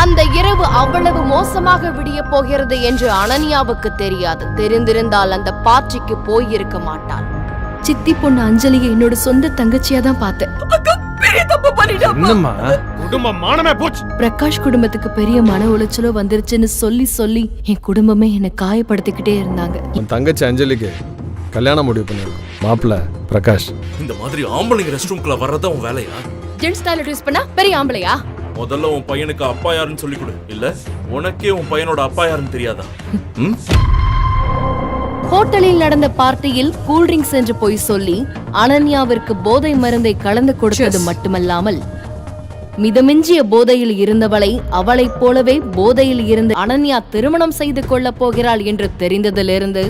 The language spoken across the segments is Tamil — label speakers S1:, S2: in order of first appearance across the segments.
S1: அந்த இரவு அவ்வளவு மோசமாக விடிய போகிறது என்று அனன்யாவுக்கு தெரியாது. தெரிந்திருந்தால் அந்த பார்ட்டிக்கு போயிருக்க மாட்டாள்.
S2: சித்தி பொண்ணு அஞ்சலியை என்னோட சொந்த தங்கச்சியா தான் பார்த்தேன். பிரகாஷ் குடும்பத்துக்கு பெரிய மன உளைச்சலோ வந்துருச்சுன்னு சொல்லி என் குடும்பமே என்ன காயப்படுத்திக்கிட்டே இருந்தாங்க.
S3: உன் தங்கச்சி அஞ்சலிக்கு கல்யாணம் முடிவு பண்ணிருக்கோம். மாப்பிள்ள பிரகாஷ்.
S4: இந்த மாதிரி ஆம்பளைங்க ரெஸ்ட் ரூம்க்குள்ள வர்றதா உன் வேலையா?
S1: ஜென்ஸ் டாய்லெட் யூஸ் பண்ணா பெரிய ஆம்பளையா?
S4: முதல்ல உன் பையனுக்கு அப்பா யாருன்னு சொல்லி கொடு. இல்ல உனக்கே உன் பையனோட அப்பா யாருன்னு தெரியாதா?
S1: ஹோட்டலில் நடந்த பார்ட்டியில் கூல்ட்ரிங்க்ஸ் என்று போய் சொல்லி அனன்யாவிற்கு போதை மருந்தை கலந்து கொடுத்தது மட்டுமல்லாமல் மிதமிஞ்சிய போதையில் இருந்தவளை அவளைப் போலவே போதையில் இருந்து அனன்யா திருமணம் செய்து கொள்ளப் போகிறாள் என்று தெரிந்ததிலிருந்து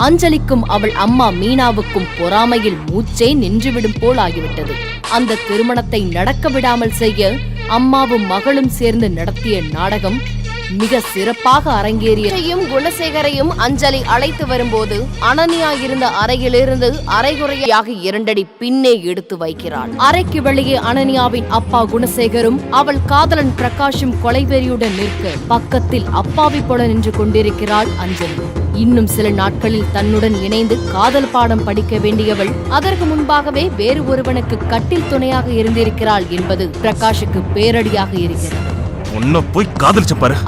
S1: அஞ்சலிக்கும் அவள் அம்மா மீனாவுக்கும் பொறாமையில் மூச்சே நின்றுவிடும் போல் ஆகிவிட்டது. அந்த திருமணத்தை நடக்க விடாமல் செய்ய அம்மாவும் மகளும் சேர்ந்து நடத்திய நாடகம் மிக சிறப்பாக அரங்கேறியும் குணசேகரையும் அஞ்சலி அழைத்து வரும்போது அனன்யா இருந்த அறையிலிருந்து அரைகுறையாக 2 அடி பின்னே எடுத்து வைக்கிறாள். அறைக்கு வெளியே அனன்யாவின் அப்பா குணசேகரும் அவள் காதலன் பிரகாஷும் கொலைவெறியுடன் நிற்க பக்கத்தில் அப்பாவி போல நின்று கொண்டிருக்கிறாள் அஞ்சலி. இன்னும் சில நாட்களில் தன்னுடன் இணைந்து காதல் பாடம் படிக்க வேண்டியவள் அதற்கு முன்பாகவே வேறு ஒருவனுக்கு கட்டில் துணையாக இருந்திருக்கிறாள் என்பது பிரகாஷுக்கு பேரடியாக இருக்கிறது.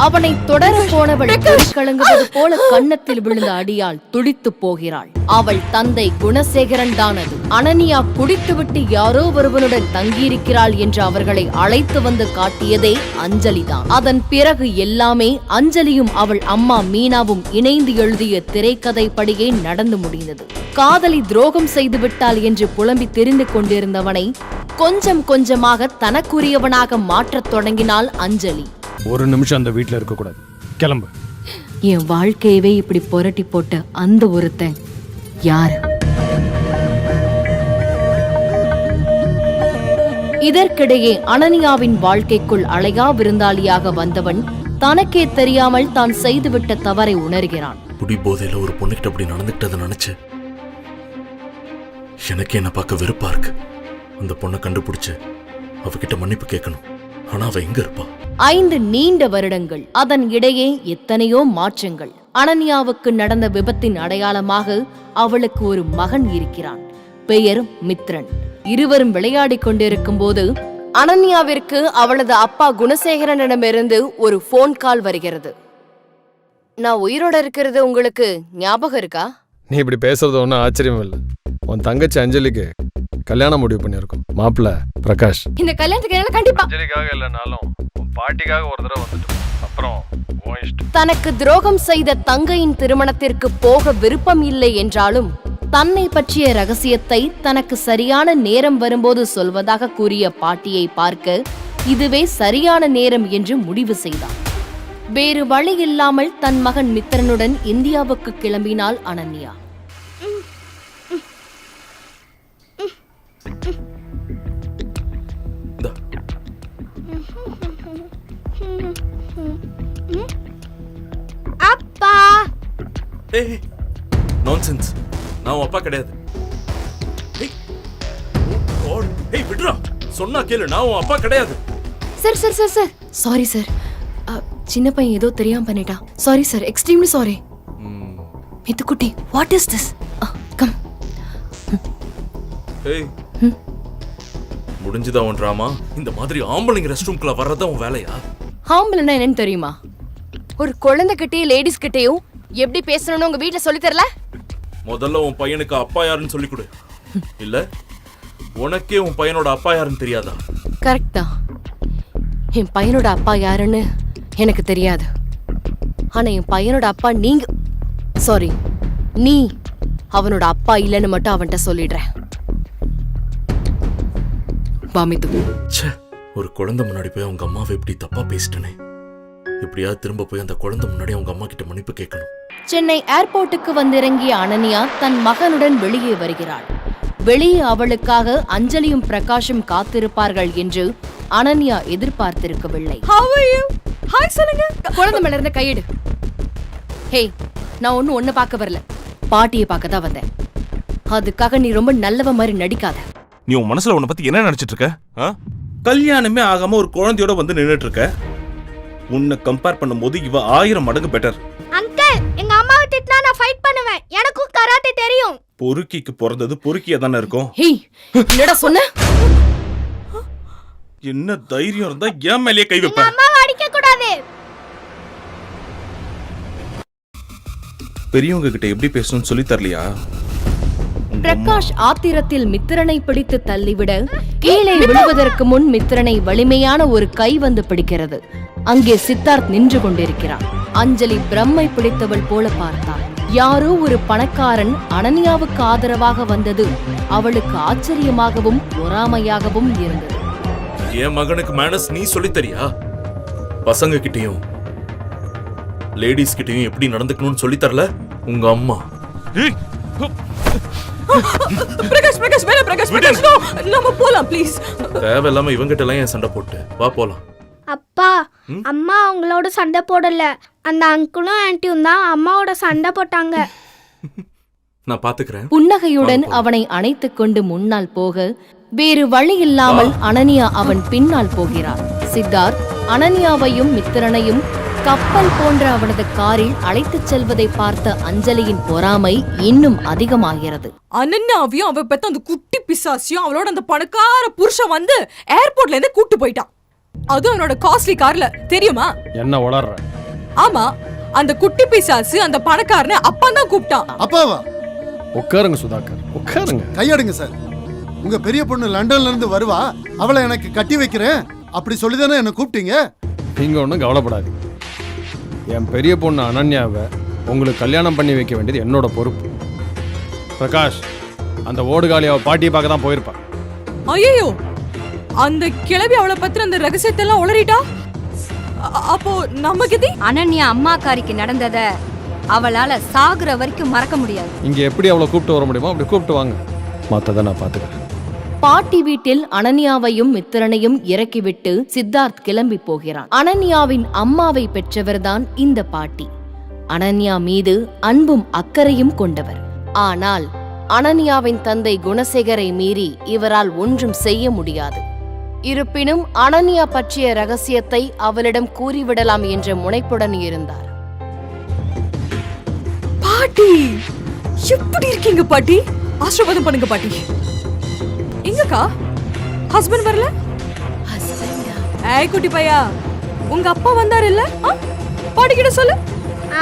S1: அவனை தொடர போனவள் கலங்குவது போல கன்னத்தில் விழுந்த அடியால் துடித்து போகிறாள். அவள் தந்தை குணசேகரன் தானது. அனன்யா குடித்துவிட்டு யாரோ ஒருவனுடன் தங்கியிருக்கிறாள் என்று அவர்களை அழைத்து வந்து காட்டியதே அஞ்சலிதான். அதன் பிறகு எல்லாமே அஞ்சலியும் அவள் அம்மா மீனாவும் இணைந்து எழுதிய திரைக்கதை படியே நடந்து முடிந்தது. காதலி துரோகம் செய்து விட்டாள் என்று புலம்பி தெரிந்து கொண்டிருந்தவனை கொஞ்சம் கொஞ்சமாக தனக்குரியவனாக மாற்றத் தொடங்கினாள் அஞ்சலி.
S3: ஒரு நிமிஷம் அந்த வீட்டுல இருக்க கூடாது, கிளம்பு.
S2: என் வாழ்க்கையவே இப்படி புரட்டி போட்ட அந்த ஒருத்தன் யாரு?
S1: இதற்கிடையே அனன்யாவின் வாழ்க்கைக்குள் அழையா விருந்தாளியாக வந்தவன் தனக்கே தெரியாமல் தான் செய்துவிட்ட தவறை உணர்கிறான்.
S4: குடி போதையில ஒரு பொண்ணுகிட்ட அப்படி நடந்துக்கிட்டதை நினைச்சு எனக்கு என்ன பார்க்க வெறுப்பா இருக்கு. அந்த பொண்ணை கண்டுபிடிச்சு அவகிட்ட மன்னிப்பு கேட்கணும். ஆனா அவ எங்க இருப்பா?
S1: 5 நீண்ட வருடங்கள், அதன் இடையே எத்தனையோ மாற்றங்கள். அனன்யாவுக்கு நடந்த விபத்தின் அடையாளமாக அவளுக்கு ஒரு மகன் இருக்கிறான். பெயர் மித்ரன். இருவரும் விளையாடிக் கொண்டிருக்கும் போது அனன்யாவிற்கு அவளது அப்பா குணசேகரனிடமிருந்து ஒரு போன் கால் வருகிறது. நான் உயிரோட இருக்கிறது உங்களுக்கு ஞாபகம் இருக்கா?
S3: நீ இப்படி பேசுறது ஒன்றும் ஆச்சரியம் இல்லை. உன் தங்கச்சி அஞ்சலிக்கு கல்யாணம் முடிவு பண்ணிருக்கோம். மாப்பிள்ள பிரகாஷ்.
S1: இந்த கல்யாணத்துக்கு கண்டிப்பா
S3: அஞ்சலிக்காக இல்லைனாலும் பாட்டிக்காக ஒரு தடவை வந்துட்டோம். அப்புறம்
S1: தனக்கு துரோகம் செய்த தங்கையின் திருமணத்திற்கு போக விருப்பம் இல்லை என்றாலும் தன்னை பற்றிய ரகசியத்தை தனக்கு சரியான நேரம் வரும்போது சொல்வதாக கூறிய பாட்டியை பார்க்க இதுவே சரியான நேரம் என்று முடிவு செய்தார். வேறு வழி இல்லாமல் தன் மகன் மித்ரனுடன் இந்தியாவுக்கு கிளம்பினாள் அனன்யா.
S4: அப்பா நான்சென்ஸ், நான் அப்பா கிடையாது. விட்றா, சொன்னா கேளு, நான் அப்பா கிடையாது.
S2: Sir sir sir sir sorry sir. சின்ன பையன் ஏதோ தெரியாம பண்ணிட்டான். Sorry sir, extremely sorry. Mithukutti, what is this? Come.
S4: முடிஞ்சுதா உன் டிராமா? இந்த மாதிரி ஆம்பளைங்க ரெஸ்ட் ரூம்க்குள்ள வர்றதா உன் வேலையா?
S1: ஆம்பளைன்னா என்னன்னு தெரியுமா? ஒரு குழந்தை கிட்டயும் லேடிஸ் கிட்டயும் எப்படி பேசணும்னு உங்க வீட்டுல சொல்லி தரல?
S4: முதல்ல உன் பையனுக்கு அப்பா யாருன்னு சொல்லி கொடு. இல்ல உனக்கே உன் பையனோட அப்பா யாருன்னு தெரியாதா?
S1: கரெக்ட் தான். என் பையனோட அப்பா யாருன்னு எனக்கு தெரியாது. ஆனா என் பையனோட அப்பா நீ அவனோட அப்பா இல்லைன்னு மட்டும் அவன்கிட்ட சொல்லிடுறேன்.
S4: ஒரு குழந்தை முன்னாடி போய் அவங்க அம்மாவை இப்படி தப்பா பேசிட்டனே. இப்படியாவது திரும்ப போய் அந்த குழந்தை முன்னாடி அவங்க அம்மா கிட்ட மன்னிப்பு கேட்கணும்.
S1: சென்னை ஏர்போர்ட்டுக்கு வந்திறங்கிய அனன்யா தன் மகனுடன் வெளியே வருகிறாள். வெளியே அவளுக்காக அஞ்சலியும் பிரகாஷும் காத்திருப்பார்கள் என்று அனன்யா எதிர்பார்த்திருக்கவில்லை. குழந்தை மேல இருந்த கையெடு. ஹே, நான் ஒண்ணு பார்க்க வரல, பாட்டியை பார்க்க தான் வந்தேன். அதுக்காக நீ ரொம்ப நல்லவ மாதிரி நடிக்காத.
S5: நீ உன் மனசுல உன்னை பத்தி என்ன நினைச்சிட்டு இருக்க?
S4: கல்யாணமே ஆகாம ஒரு குழந்தையோட வந்து நின்னுட்டு இருக்க.
S5: உன்னை கம்பேர் பண்ணும்போது இவ 1000 மடங்கு பெட்டர்.
S6: அங்கிள், எங்க அம்மாவை திட்டினா நான் ஃபைட் பண்ணுவேன். எனக்கும் கராத்தே தெரியும்.
S5: பொறுக்கிக்கு பிறந்தது பொறுக்கியா தானே இருக்கும்.
S2: ஹேய், என்னடா சொன்ன?
S5: என்ன தைரியம் இருந்தா ஏன் மேலேயே கை
S6: எங்க
S5: வைப்ப?
S6: அம்மாவை அடிக்க கூடாது.
S5: பெரியவங்க கிட்ட எப்படி பேசணும்னு சொல்லி தரலையா?
S1: பிரகாஷ் ஆத்திரத்தில் மித்திரனை பிடித்து தள்ளிவிட கீழே விழுவதற்கு முன் மித்திரனை வலிமையான ஒரு கை வந்து பிடிக்கிறது. அங்கே சித்தார்த் நின்று கொண்டிருக்கிறான். அஞ்சலி பிரம்மை பிடித்தவள் போல பார்த்தாள். யாரோ ஒரு பணக்காரன் அனன்யாவுக்கு ஆதரவாக வந்தது அவளுக்கு ஆச்சரியமாகவும் பொறாமையாகவும் இருந்தது.
S4: என் மகனுக்கு மேனஸ் நீ சொல்லித் தரியா? பசங்க கிட்டயும் லேடிஸ் கிட்டயும் எப்படி நடந்துக்கணும்னு சொல்லி தரல உங்க அம்மா.
S7: பிரகாஷ் பிரகாஷ் வேணா பிரகாஷ் பிரகாஷ் நோ நம்ம போலாம் ப்ளீஸ்.
S4: தேவையில்லாம இவங்கிட்ட எல்லாம் ஏன் சண்டை போட்டு வா போலாம்.
S6: அப்பா, அம்மா அவங்களோட சண்டை போடல. அந்த அங்கிளும் ஆன்ட்டியும் தான் அம்மாவோட சண்டை போட்டாங்க.
S4: நான் பாத்துக்கிறேன்.
S1: புன்னகையுடன் அவனை அணைத்துக் கொண்டு முன்னால் போக வேறு வழி இல்லாமல் அனன்யா அவன் பின்னால் போகிறார். சித்தார்த் அனன்யாவையும் மித்திரனையும் கப்பல் போன்ற அவனது காரில் அழைத்துச் செல்வதை பார்த்த அஞ்சலியின் பொறாமை இன்னும் அதிகமாகிறது.
S7: அனன்யாவையும் அவ பெத்த அந்த குட்டி பிசாசியும் அவளோட அந்த பணக்கார புருஷன் வந்து ஏர்போர்ட்ல இருந்து கூட்டு போயிட்டான். அதுவும் அவனோட காஸ்ட்லி கார்ல, தெரியுமா?
S3: என்ன உளர்ற?
S7: ஆமா, அந்த குட்டி பிசாசு அந்த பணக்காரனை அப்பன் தான் கூப்பிட்டான்.
S8: அப்பாவா?
S3: உட்காருங்க சுதாகர், உட்காருங்க.
S8: கையாடுங்க சார். உங்க பெரிய பொண்ணு லண்டன்ல இருந்து வருவா, அவளை எனக்கு கட்டி வைக்கிறேன் அப்படி சொல்லிதானே என்ன கூப்பிட்டீங்க?
S3: நீங்க ஒன்றும் கவலைப்படாதீங்க. என் பெரிய பொண்ணு அனன்யாவை உங்களுக்கு கல்யாணம் பண்ணி வைக்க வேண்டியது என்னோட பொறுப்பு. பிரகாஷ், அந்த ஓடுகாலி அவ பாட்டியை பார்க்க தான் போயிருப்பான்.
S7: ஐயோ, அந்த கிழவி அவளை பத்திர அந்த ரகசியத்தை எல்லாம் உளறிட்டா. அப்போ நம்ம கிதி
S9: அனன்யா அம்மாக்காரிக்கு நடந்தத அவளால சாகுற வரைக்கும் மறக்க முடியாது.
S3: இங்க எப்படி அவளை கூப்பிட்டு வர முடியுமோ அப்படி கூப்பிட்டு வாங்க, மற்றதை நான் பார்த்துக்கிறேன்.
S1: பாட்டி வீட்டில் அனன்யாவையும் மித்திரனையும் இறக்கிவிட்டு சித்தார்த் கிளம்பி போகிறான். அனன்யாவின் அம்மாவை பெற்றவர்தான் இந்த பாட்டி. அனன்யா மீது அன்பும் அக்கறையும் கொண்டவர். ஆனால் அனன்யாவின் தந்தை குணசேகரை மீறி இவரால் ஒன்றும் செய்ய முடியாது. இருப்பினும் அனன்யா பற்றிய ரகசியத்தை அவளிடம் கூறிவிடலாம் என்ற முனைப்புடன் இருந்தார்.
S7: பாட்டி, எப்படி இருக்கீங்க பாட்டி? ஆசீர்வாதம் பண்ணுங்க பாட்டி. எங்கக்கா ஹஸ்பண்ட் வரல? ஏய் குட்டி பையா, உங்க அப்பா வந்தாரு இல்ல? பாட்டி கிட்ட சொல்லு.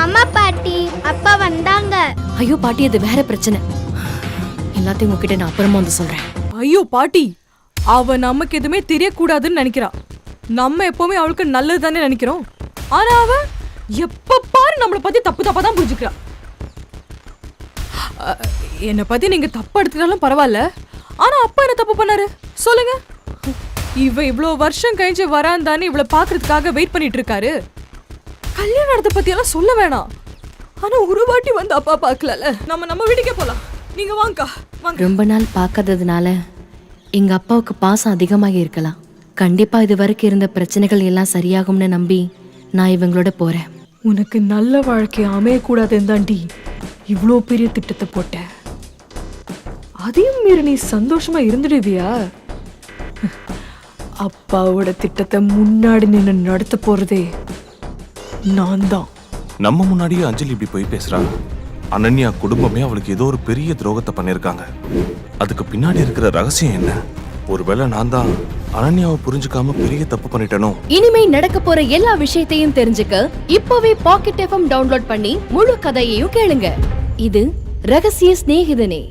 S6: ஆமா பாட்டி, அப்பா வந்தாங்க.
S2: ஐயோ பாட்டி, அது வேற பிரச்சனை. எல்லாத்தையும் உங்ககிட்ட நான் அப்புறமா வந்து சொல்றேன்.
S7: ஐயோ பாட்டி, அவ நமக்கு எதுவுமே தெரியக்கூடாதுன்னு நினைக்கிறா. நம்ம எப்பவுமே அவளுக்கு நல்லது தானே நினைக்கிறோம். ஆனா அவ எப்ப பாரு நம்மளை பத்தி தப்பு தப்பா தான் புரிஞ்சுக்கிறா. என்னை பத்தி நீங்க தப்பா எடுத்துட்டாலும் பரவாயில்ல, ஆனா அப்பா என்ன தப்பு பண்ணாரு சொல்லுங்க? இவ இவ்வளோ வருஷம் கழிஞ்சு வராந்தானே இவளை பாக்குறதுக்காக வெயிட் பண்ணிட்டு இருக்காரு. கல்யாணத்தை பத்தி எல்லாம் சொல்ல வேணாம். ஆனா ஒரு வாட்டி வந்து அப்பா பார்க்கல. நம்ம வீட்டுக்கே போலாம். நீங்க வாங்கக்கா வாங்க.
S2: ரொம்ப நாள் பார்க்காததுனால எங்க அப்பாவுக்கு பாசம் அதிகமாக இருக்கலாம். கண்டிப்பா இது வரைக்கும் இருந்த பிரச்சனைகள் எல்லாம் சரியாகும்னு நம்பி நான் இவங்களோட போறேன்.
S7: உனக்கு நல்ல வாழ்க்கை அமையக்கூடாதுன்னு தாண்டி இவ்வளோ பெரிய திட்டத்தை போட்ட. அதையும் மீறி நீ சந்தோஷமா இருந்துடுவியா? அப்பாவோட திட்டத்தை முன்னாடி நின்று நடத்த போறதே நான் தான்.
S5: நம்ம முன்னாடியே அஞ்சலி இப்படி போய் பேசுறா. அனன்யா குடும்பமே அவளுக்கு ஏதோ ஒரு பெரிய துரோகத்தை பண்ணிருக்காங்க. அதுக்கு பின்னாடி இருக்கிற ரகசியம் என்ன? ஒருவேளை நான் தான் அனன்யாவை புரிஞ்சுக்காம பெரிய தப்பு பண்ணிட்டேனோ?
S1: இனிமே நடக்க போற எல்லா விஷயத்தையும் தெரிஞ்சுக்க இப்போவே பாக்கெட் எஃப்எம் டவுன்லோட் பண்ணி முழு கதையையும் கேளுங்க. இது ரகசிய சிநேகிதனே.